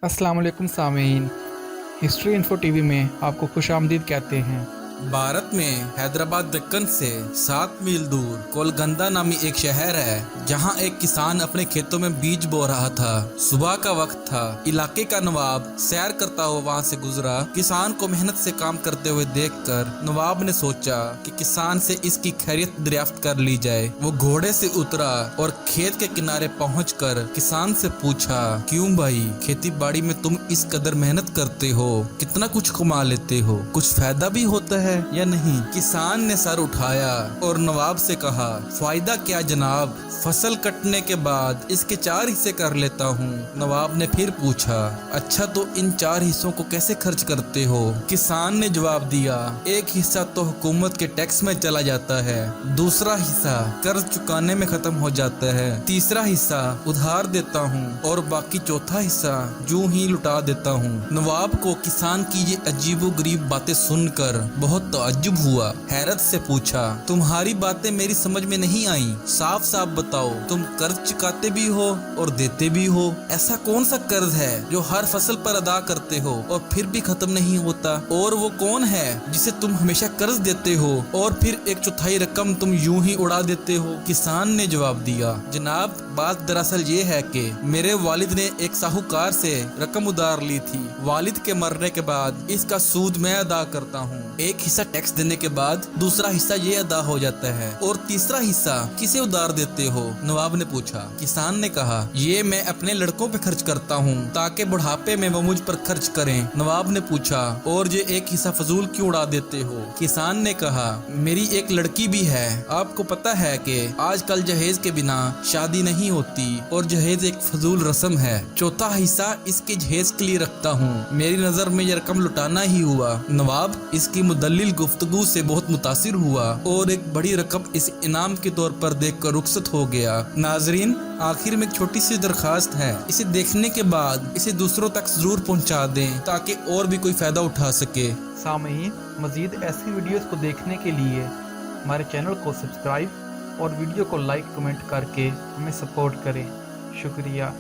अस्सलाम वालेकुम सामीन। हिस्ट्री इन्फो टीवी में आपको खुश आमदीद कहते हैं। भारत में हैदराबाद दक्कन से 7 मील दूर कोलगंदा नामी एक शहर है, जहां एक किसान अपने खेतों में बीज बो रहा था। सुबह का वक्त था। इलाके का नवाब सैर करता हुआ वहां से गुजरा। किसान को मेहनत से काम करते हुए देखकर नवाब ने सोचा कि किसान से इसकी खैरियत दरियाफ्त कर ली जाए। वो घोड़े से उतरा और खेत के किनारे पहुंचकर किसान से पूछा, क्यों भाई, खेती बाड़ी में तुम इस कदर मेहनत करते हो, कितना कुछ कमा लेते हो, कुछ फायदा भी होता है या नहीं? किसान ने सर उठाया और नवाब से कहा, फायदा क्या जनाब, फसल कटने के बाद इसके 4 हिस्से कर लेता हूँ। नवाब ने फिर पूछा, अच्छा तो इन 4 हिस्सों को कैसे खर्च करते हो? किसान ने जवाब दिया, एक हिस्सा तो हुकूमत के टैक्स में चला जाता है, दूसरा हिस्सा कर्ज चुकाने में खत्म हो जाता है, तीसरा हिस्सा उधार देता हूँ और बाकी चौथा हिस्सा यूं ही लुटा देता हूँ। नवाब को किसान की ये अजीबोगरीब बातें सुनकर बहुत ताज्जुब हुआ। हैरत से पूछा, तुम्हारी बातें मेरी समझ में नहीं आई, साफ साफ बताओ, तुम कर्ज चुकाते भी हो और देते भी हो। ऐसा कौन सा कर्ज है जो हर फसल पर अदा करते हो और फिर भी खत्म नहीं होता? और वो कौन है जिसे तुम हमेशा कर्ज देते हो और फिर 1/4 रकम तुम यूं ही उड़ा देते हो? किसान ने जवाब दिया, जनाब बात दरअसल ये है कि मेरे वालिद ने एक साहूकार से रकम उधार ली थी। वालिद के मरने के बाद इसका सूद मैं अदा करता हूँ। एक हिस्सा टैक्स देने के बाद दूसरा हिस्सा ये अदा हो जाता है, और तीसरा हिस्सा किसे उधार देते हो? नवाब ने पूछा। किसान ने कहा, ये मैं अपने लड़कों पे खर्च करता हूँ ताकि बुढ़ापे में वो मुझ पर खर्च करें। नवाब ने पूछा, और ये एक हिस्सा फजूल क्यों उड़ा देते हो? किसान ने कहा, मेरी एक लड़की भी है। आपको पता है कि आजकल जहेज के बिना शादी नहीं होती और जहेज एक फजूल रस्म है। चौथा हिस्सा इसके जहेज के लिए रखता हूँ। मेरी नजर में ये रकम लुटाना ही हुआ। नवाब इसकी मुदल्लिल गुफ्तगू से बहुत मुतासिर हुआ और एक बड़ी रकम इस इनाम के तौर पर देखकर रुखसत हो गया। नाजरीन, आखिर में एक छोटी सी दरखास्त है, इसे देखने के बाद इसे दूसरों तक जरूर पहुंचा दें ताकि और भी कोई फायदा उठा सके। सामीन, मज़ीद ऐसी वीडियोस को देखने के लिए हमारे चैनल को सब्सक्राइब और वीडियो को लाइक कमेंट करके हमें सपोर्ट करें। शुक्रिया।